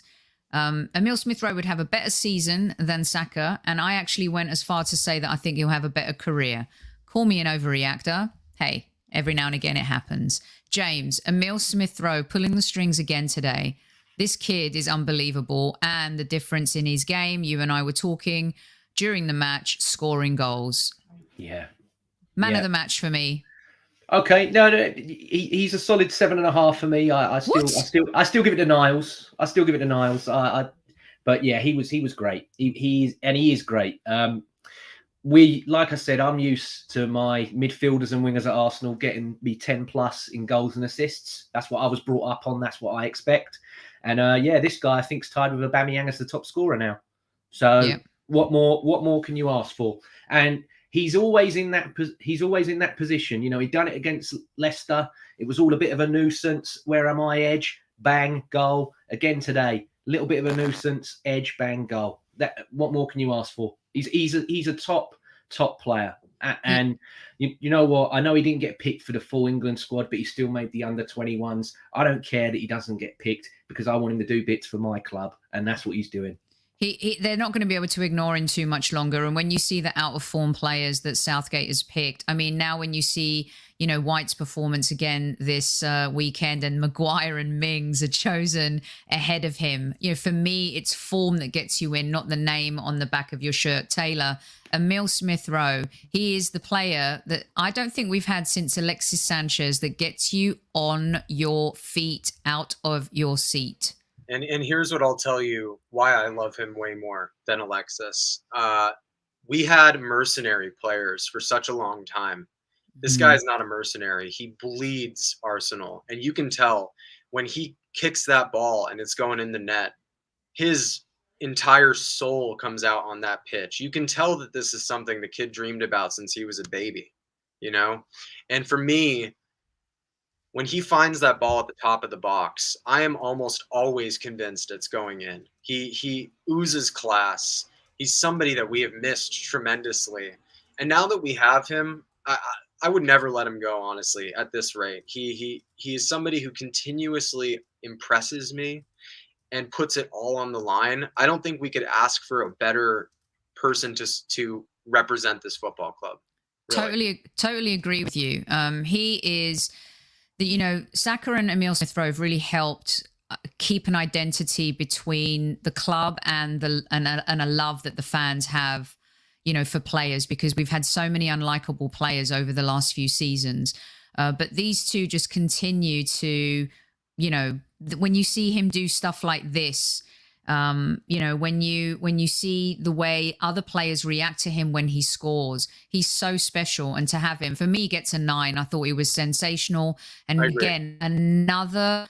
Emile Smith-Rowe would have a better season than Saka, and I actually went as far to say that I think he'll have a better career. Call me an overreactor. Hey, every now and again it happens. James, Emile Smith-Rowe pulling the strings again today. This kid is unbelievable, and the difference in his game, you and I were talking during the match, scoring goals. Yeah. Man of the match for me. Okay, no, he's a solid 7.5 for me. I still give it to Niles. But yeah, he was great. He is great. Like I said, I'm used to my midfielders and wingers at Arsenal getting me 10 plus in goals and assists. That's what I was brought up on. That's what I expect. And this guy I think's tied with Aubameyang as the top scorer now. So what more can you ask for? And he's always in that position. He'd done it against Leicester. It was all a bit of a nuisance. Where am I? Edge, bang, goal. Again today, a little bit of a nuisance. Edge, bang, goal. What more can you ask for? He's a top player. And you know what? I know he didn't get picked for the full England squad, but he still made the under 21s. I don't care that he doesn't get picked because I want him to do bits for my club, and that's what he's doing. They're not going to be able to ignore him too much longer. And when you see the out of form players that Southgate has picked, I mean, now when you see, White's performance again this weekend and Maguire and Mings are chosen ahead of him, for me, it's form that gets you in, not the name on the back of your shirt. Taylor, Emile Smith-Rowe, he is the player that I don't think we've had since Alexis Sanchez that gets you on your feet, out of your seat. And here's what I'll tell you why I love him way more than Alexis. We had mercenary players for such a long time. This guy's not a mercenary. He bleeds Arsenal. And you can tell when he kicks that ball and it's going in the net, his entire soul comes out on that pitch. You can tell that this is something the kid dreamed about since he was a baby, And for me, when he finds that ball at the top of the box, I am almost always convinced it's going in. He oozes class. He's somebody that we have missed tremendously. And now that we have him, I would never let him go, honestly, at this rate. He is somebody who continuously impresses me and puts it all on the line. I don't think we could ask for a better person to represent this football club. Really. Totally agree with you. He is... Saka and Emile Smith-Rowe have really helped keep an identity between the club and a love that the fans have, for players, because we've had so many unlikable players over the last few seasons. But these two just continue to, when you see him do stuff like this, when you see the way other players react to him when he scores, he's so special. And to have him, for me, gets a 9. I thought he was sensational. And again, another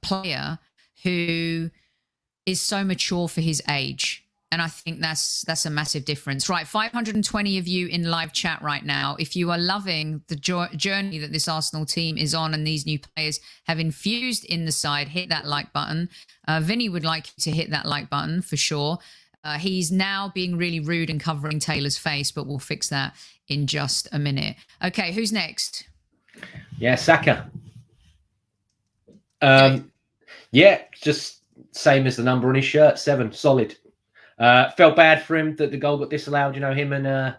player who is so mature for his age. And I think that's a massive difference. Right, 520 of you in live chat right now. If you are loving the journey that this Arsenal team is on and these new players have infused in the side, hit that like button. Vinny would like you to hit that like button for sure. He's now being really rude and covering Taylor's face, but we'll fix that in just a minute. Okay, who's next? Yeah, Saka. Just same as the number on his shirt, 7, solid. Felt bad for him that the goal got disallowed. Him and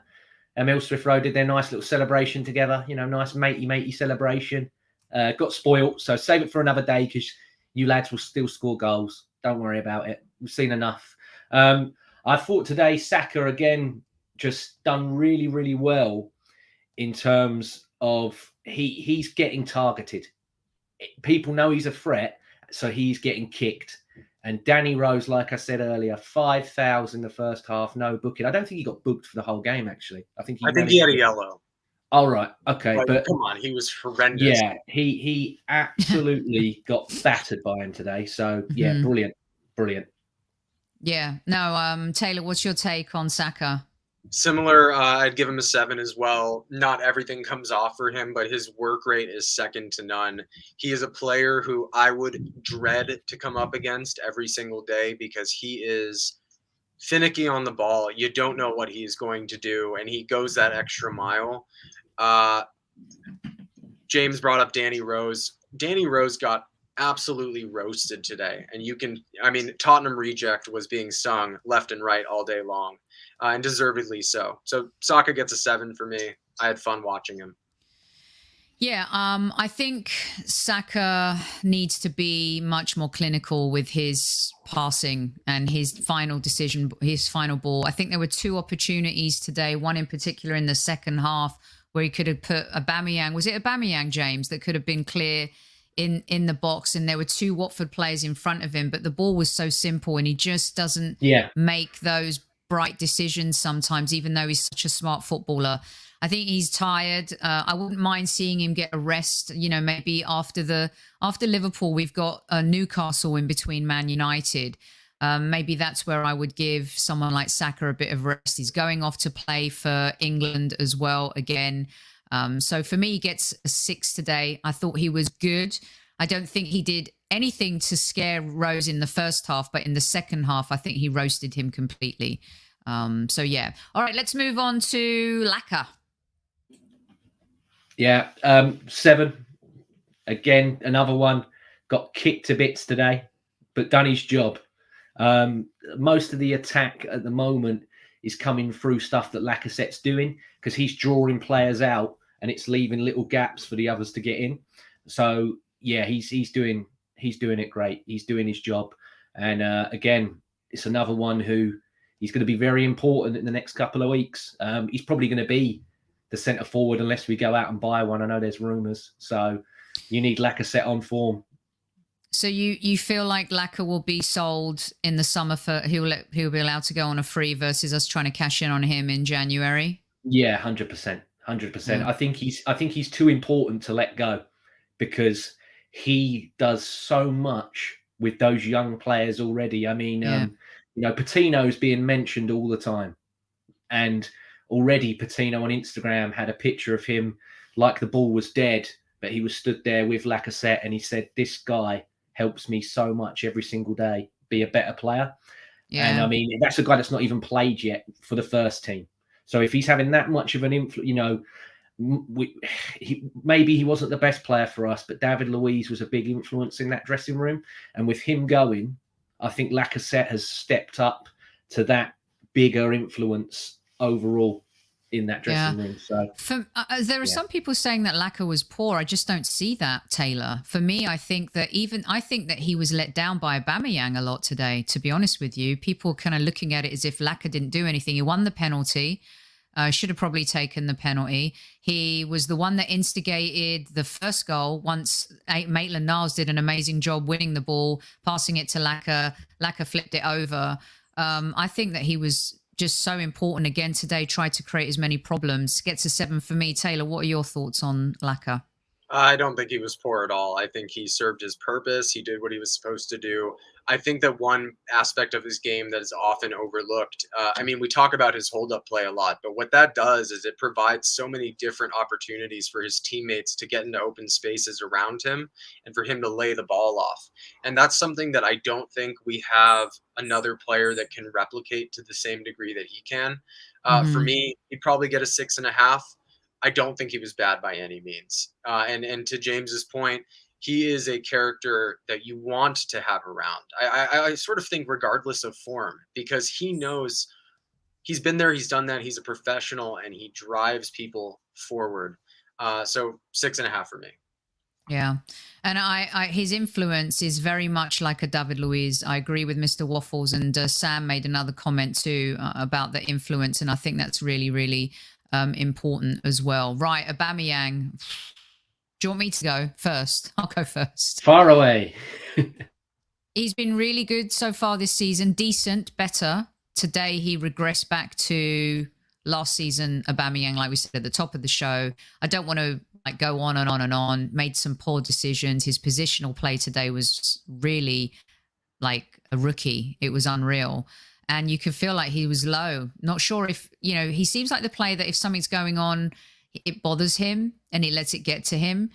Emile Smith-Rowe did their nice little celebration together. Nice matey celebration. Got spoilt. So save it for another day because you lads will still score goals. Don't worry about it. We've seen enough. I thought today Saka again just done really, really well in terms of he's getting targeted. People know he's a threat, so he's getting kicked. And Danny Rose, like I said earlier, 5 fouls in the first half, no booking. I don't think he got booked for the whole game, actually. I think he had a yellow. All right. Okay. Like, but come on, he was horrendous. yeah, he absolutely got battered by him today. So yeah, brilliant. Yeah. No, Taylor, what's your take on Saka? Similar, I'd give him a 7 as well. Not everything comes off for him, but his work rate is second to none. He is a player who I would dread to come up against every single day because he is finicky on the ball. You don't know what he's going to do, and he goes that extra mile. James brought up Danny Rose. Danny Rose got absolutely roasted today. And Tottenham reject was being sung left and right all day long, and deservedly so. So Saka gets a 7 for me. I had fun watching him. Yeah, I think Saka needs to be much more clinical with his passing and his final decision, his final ball. I think there were 2 opportunities today, one in particular in the second half where he could have put Aubameyang. Was it Aubameyang, James, that could have been clear in the box, and there were 2 Watford players in front of him, but the ball was so simple and he just doesn't make those bright decisions sometimes, even though he's such a smart footballer. I think he's tired. I wouldn't mind seeing him get a rest, maybe after Liverpool, we've got Newcastle in between Man United. Maybe that's where I would give someone like Saka a bit of rest. He's going off to play for England as well again. So for me, he gets a 6 today. I thought he was good. I don't think he did anything to scare Rose in the first half, but in the second half, I think he roasted him completely. So yeah. All right, let's move on to Laka. Yeah, 7. Again, another one got kicked to bits today, but done his job. Most of the attack at the moment is coming through stuff that Lacazette's doing because he's drawing players out and it's leaving little gaps for the others to get in. So yeah, he's doing it great. He's doing his job, and again, it's another one who he's going to be very important in the next couple of weeks. He's probably going to be the centre forward unless we go out and buy one. I know there's rumours, so you need Lacazette on form. So you feel like Laka will be sold in the summer for he'll be allowed to go on a free versus us trying to cash in on him in January? Yeah, 100%. I think he's too important to let go because he does so much with those young players already. I mean, Patino's being mentioned all the time, and already Patino on Instagram had a picture of him like the ball was dead, but he was stood there with Lacazette, and he said, "This guy helps me so much every single day be a better player." Yeah. And I mean, that's a guy that's not even played yet for the first team. So if he's having that much of an influence, maybe he wasn't the best player for us, but David Luiz was a big influence in that dressing room. And with him going, I think Lacazette has stepped up to that bigger influence overall in that dressing room. So there are some people saying that Laka was poor. I just don't see that, Taylor. For me, I think that he was let down by Aubameyang a lot today, to be honest with you. People kind of looking at it as if Laka didn't do anything. He won the penalty. Should have probably taken the penalty. He was the one that instigated the first goal once Maitland-Niles did an amazing job winning the ball, passing it to Laka. Laka flipped it over. I think that he was just so important again today, tried to create as many problems. Gets a 7 for me. Taylor, what are your thoughts on Laka? I don't think he was poor at all. I think he served his purpose. He did what he was supposed to do. I think that one aspect of his game that is often overlooked, we talk about his hold-up play a lot, but what that does is it provides so many different opportunities for his teammates to get into open spaces around him and for him to lay the ball off. And that's something that I don't think we have another player that can replicate to the same degree that he can. For me, he'd probably get a 6.5. I don't think he was bad by any means. And to James's point, he is a character that you want to have around. I sort of think regardless of form, because he knows he's been there, he's done that, he's a professional, and he drives people forward. So 6.5 for me. Yeah. And his influence is very much like a David Luiz. I agree with Mr. Waffles, and Sam made another comment too about the influence, and I think that's really, really important as well. Right, Aubameyang. Do you want me to go first? I'll go first. Far away. He's been really good so far this season. Decent, better. Today he regressed back to last season, Aubameyang, like we said at the top of the show, I don't want to like go on and on and on, made some poor decisions. His positional play today was really like a rookie. It was unreal. And you could feel like he was low. Not sure if, he seems like the player that if something's going on, it bothers him and he lets it get to him.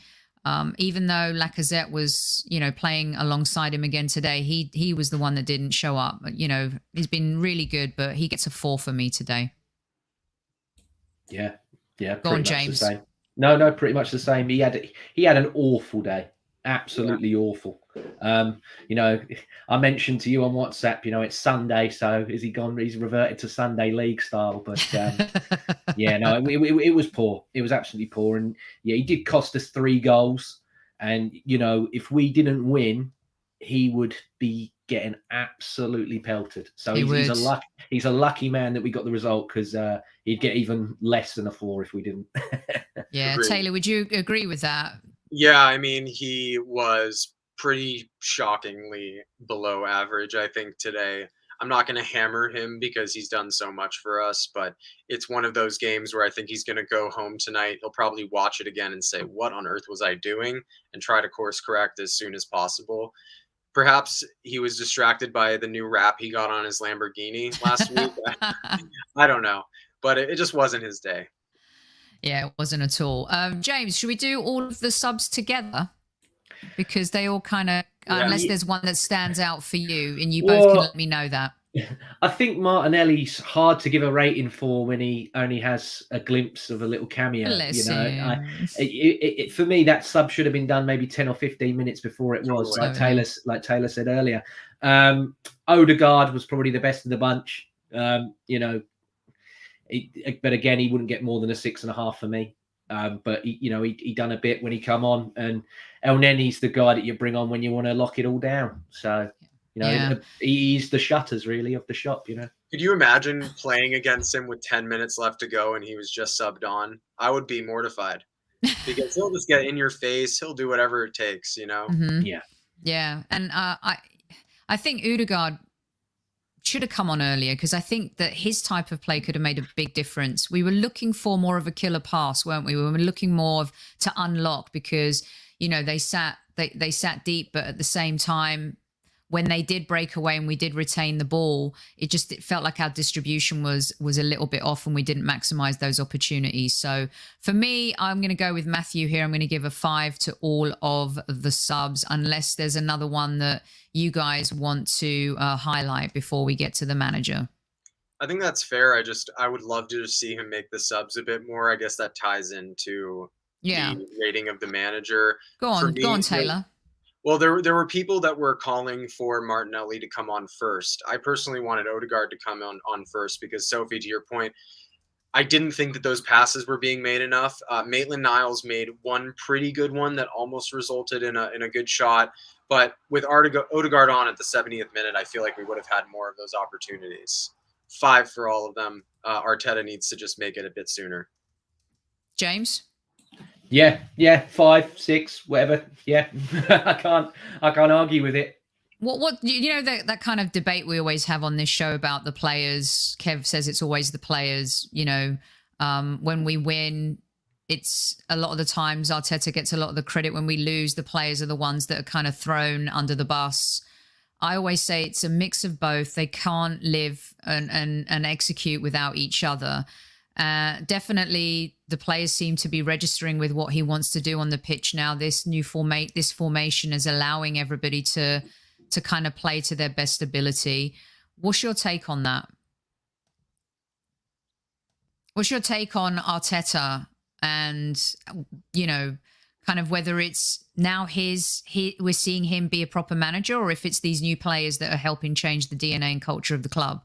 Even though Lacazette was, playing alongside him again today, he was the one that didn't show up. He's been really good, but he gets a 4 for me today. Yeah. Go on, James. The same. No, pretty much the same. He had an awful day. Absolutely awful. I mentioned to you on WhatsApp, it's Sunday, so is he gone? He's reverted to Sunday league style, but it was poor. It was absolutely poor, and he did cost us 3 goals. And if we didn't win, he would be getting absolutely pelted. So he's a lucky man that we got the result, because he'd get even less than a 4 if we didn't. Yeah, Taylor, would you agree with that? Yeah, I mean, he was pretty shockingly below average, I think, today. I'm not going to hammer him because he's done so much for us, but it's one of those games where I think he's going to go home tonight. He'll probably watch it again and say, what on earth was I doing? And try to course correct as soon as possible. Perhaps he was distracted by the new wrap he got on his Lamborghini last week. I don't know, but it just wasn't his day. Yeah, it wasn't at all. James, should we do all of the subs together? Because they all kind of, unless there's one that stands out for you, and you both can let me know that. I think Martinelli's hard to give a rating for when he only has a glimpse of a little cameo. For me, that sub should have been done maybe 10 or 15 minutes before it was, like Taylor said earlier. Odegaard was probably the best of the bunch. But again, he wouldn't get more than a 6.5 for me. But he done a bit when he come on, and El Nenny's the guy that you bring on when you want to lock it all down. So he's the shutters really of the shop. Could you imagine playing against him with 10 minutes left to go and he was just subbed on? I would be mortified because he'll just get in your face. He'll do whatever it takes. Mm-hmm. Yeah, and I think Odegaard should have come on earlier, because I think that his type of play could have made a big difference. We were looking for more of a killer pass, weren't we? We were looking more to unlock, because they sat deep, but at the same time, when they did break away and we did retain the ball, it felt like our distribution was a little bit off and we didn't maximize those opportunities. So for me, I'm going to go with Matthew here. I'm going to give a 5 to all of the subs, unless there's another one that you guys want to highlight before we get to the manager. I think that's fair. I would love to just see him make the subs a bit more. I guess that ties into the rating of the manager. Go on, Taylor. Well, there were people that were calling for Martinelli to come on first. I personally wanted Odegaard to come on first because, Sophie, to your point, I didn't think that those passes were being made enough. Maitland-Niles made one pretty good one that almost resulted in a good shot. But with Odegaard on at the 70th minute, I feel like we would have had more of those opportunities. 5 for all of them. Arteta needs to just make it a bit sooner. James? Yeah, 5, 6, whatever. Yeah, I can't argue with it. What that kind of debate we always have on this show about the players. Kev says it's always the players. When we win, it's a lot of the times Arteta gets a lot of the credit. When we lose, the players are the ones that are kind of thrown under the bus. I always say it's a mix of both. They can't live and execute without each other. Definitely the players seem to be registering with what he wants to do on the pitch now. This new formation is allowing everybody to kind of play to their best ability. What's your take on that? What's your take on Arteta and, kind of whether it's now we're seeing him be a proper manager, or if it's these new players that are helping change the DNA and culture of the club?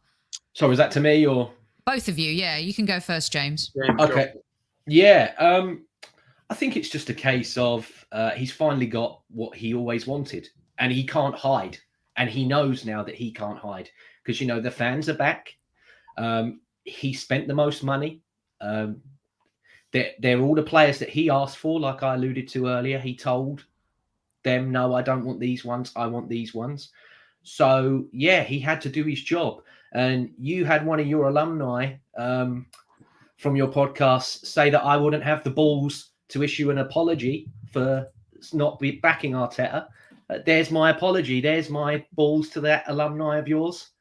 So is that to me or? Both of you, yeah. You can go first, James. Okay. Yeah, I think it's just a case of he's finally got what he always wanted, and he can't hide. And he knows now that he can't hide because, the fans are back. He spent the most money. They're all the players that he asked for, like I alluded to earlier. He told them, no, I don't want these ones. I want these ones. So, yeah, he had to do his job. And you had one of your alumni from your podcast say that I wouldn't have the balls to issue an apology for not backing Arteta. There's my apology. There's my balls to that alumni of yours.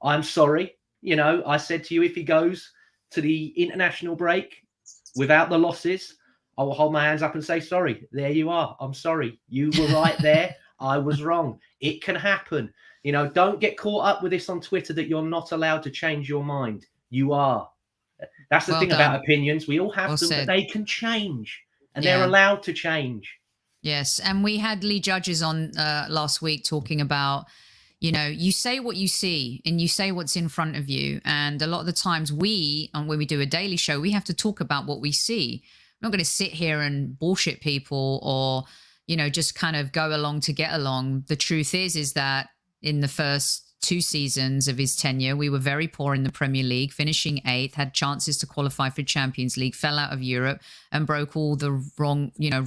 I'm sorry. You know, I said to you, if he goes to the international break without the losses, I will hold my hands up and say, sorry, there you are. I'm sorry. You were right there. I was wrong. It can happen. You know, don't get caught up with this on Twitter that you're not allowed to change your mind. You are. That's the thing about opinions. We all have them, but they can change, and they're allowed to change. Yes. And we had Lee Judges on last week talking about, you know, you say what you see and you say what's in front of you. And a lot of the times when we do a daily show, we have to talk about what we see. I'm not going to sit here and bullshit people or, you know, just kind of go along to get along. The truth is that in the first 2 seasons of his tenure, we were very poor in the Premier League, finishing 8th, had chances to qualify for Champions League, fell out of Europe and broke all the wrong, you know,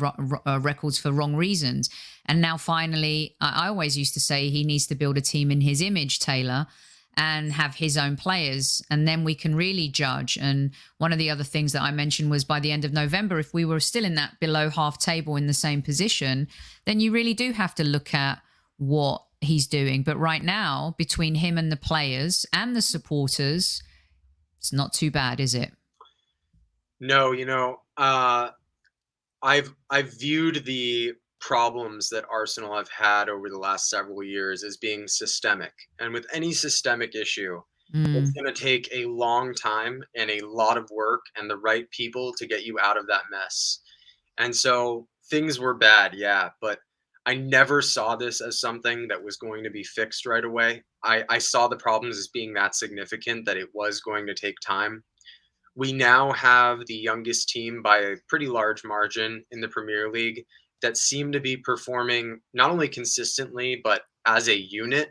records for wrong reasons. And now finally, I always used to say he needs to build a team in his image, Taylor, and have his own players. And then we can really judge. And one of the other things that I mentioned was by the end of November, if we were still in that below half table in the same position, then you really do have to look at what he's doing. But right now, between him and the players and the supporters, it's not too bad, is it? No, you know, I've viewed the problems that Arsenal have had over the last several years as being systemic. And with any systemic issue, it's going to take a long time and a lot of work and the right people to get you out of that mess. And so things were bad, yeah, but I never saw this as something that was going to be fixed right away. I saw the problems as being that significant that it was going to take time. We now have the youngest team by a pretty large margin in the Premier League that seem to be performing not only consistently, but as a unit.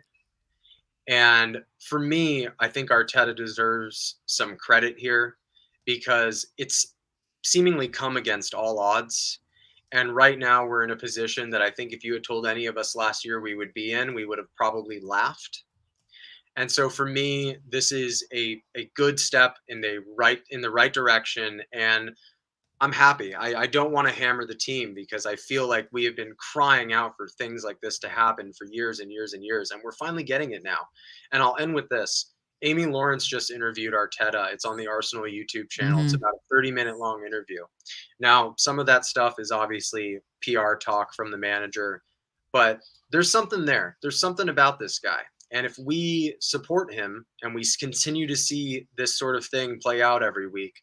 And for me, I think Arteta deserves some credit here because it's seemingly come against all odds. And right now we're in a position that I think if you had told any of us last year we would be in, we would have probably laughed. And so for me, this is a good step in the right direction. And I'm happy. I don't want to hammer the team because I feel like we have been crying out for things like this to happen for years and years and years. And we're finally getting it now. And I'll end with this. Amy Lawrence just interviewed Arteta. It's on the Arsenal YouTube channel. It's about a 30-minute long interview. Now, some of that stuff is obviously PR talk from the manager, but there's something there. There's something about this guy. And if we support him and we continue to see this sort of thing play out every week,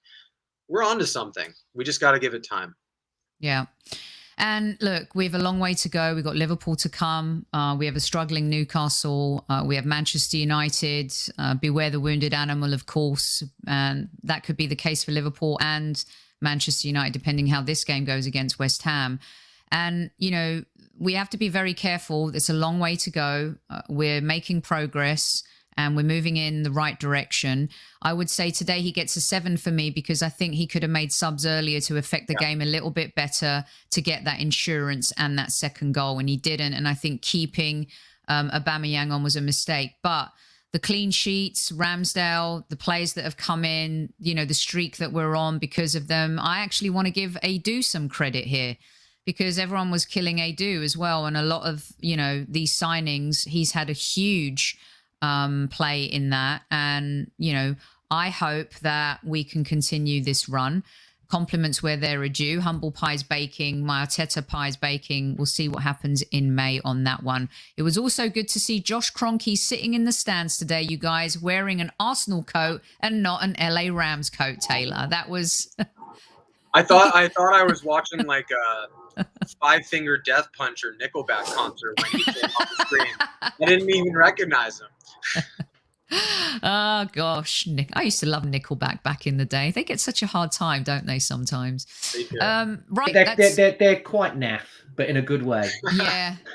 we're onto something. We just got to give it time. Yeah. And look, we have a long way to go. We've got Liverpool to come. We have a struggling Newcastle. We have Manchester United. Beware the wounded animal, of course. And that could be the case for Liverpool and Manchester United, depending how this game goes against West Ham. And, you know, we have to be very careful. It's a long way to go. We're making progress and we're moving in the right direction. I would say today he gets a 7 for me because I think he could have made subs earlier to affect the game a little bit better to get that insurance and that second goal, and he didn't. And I think keeping Aubameyang on was a mistake. But the clean sheets, Ramsdale, the players that have come in, you know, the streak that we're on because of them, I actually want to give Adu some credit here because everyone was killing Adu as well. And a lot of, you know, these signings, he's had a huge play in that. And, you know, I hope that we can continue this run. Compliments where they're due. Humble pie's baking. My Arteta pie's baking. We'll see what happens in May on that one. It was also good to see Josh Kroenke sitting in the stands today, you guys, wearing an Arsenal coat and not an LA Rams coat, Taylor. That was... I thought I was watching like a Five-Finger Death Punch or Nickelback concert when he came on the screen. I didn't even recognize him. Oh gosh, I used to love Nickelback back in the day. They get such a hard time, don't they? Sometimes. They do. Right, they're quite naff, but in a good way.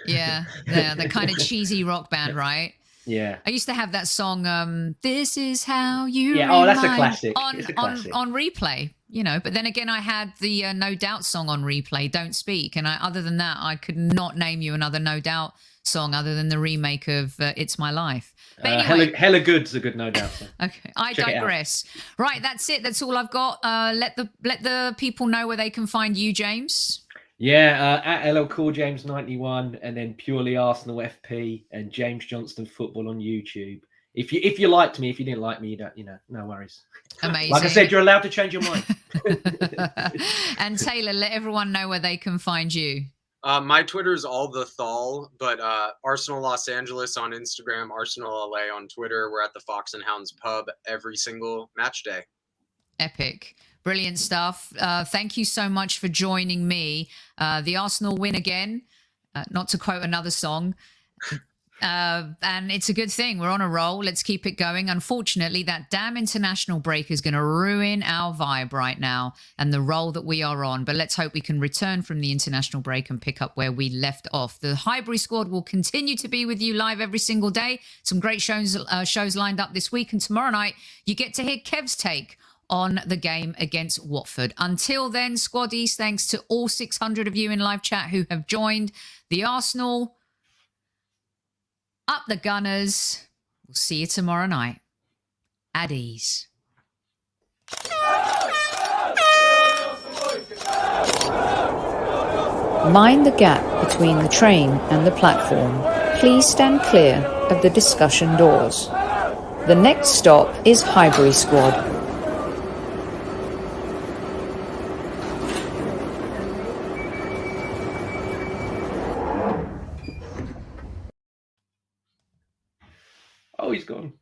Yeah. They're kind of cheesy rock band, right? Yeah. I used to have that song, This Is How You Yeah, oh, that's a Remind- classic. On, It's a classic. on replay, you know. But then again, I had the No Doubt song on replay, Don't Speak. And other than that, I could not name you another No Doubt song other than the remake of It's My Life. But anyway, Hella Good's a good No Doubt song. Okay, I Check it out. digress. Right, that's it. That's all I've got. Let the people know where they can find you, James. Yeah, at LL Cool James 91, and then Purely Arsenal FP and James Johnston Football on YouTube. If you liked me, if you didn't like me, no worries. Amazing. Like I said, you're allowed to change your mind. And Taylor, let everyone know where they can find you. My Twitter's all the Thal, but Arsenal Los Angeles on Instagram, Arsenal LA on Twitter. We're at the Fox and Hounds pub every single match day. Epic. Brilliant stuff. Thank you so much for joining me. The Arsenal win again, not to quote another song. And it's a good thing. We're on a roll. Let's keep it going. Unfortunately, that damn international break is going to ruin our vibe right now and the roll that we are on. But let's hope we can return from the international break and pick up where we left off. The Highbury squad will continue to be with you live every single day. Some great shows lined up this week. And tomorrow night, you get to hear Kev's take on the game against Watford. Until then, squaddies, thanks to all 600 of you in live chat who have joined. The Arsenal, up the Gunners. We'll see you tomorrow night. At ease. Mind the gap between the train and the platform. Please stand clear of the discussion doors. The next stop is Highbury squad. Oh, he's gone.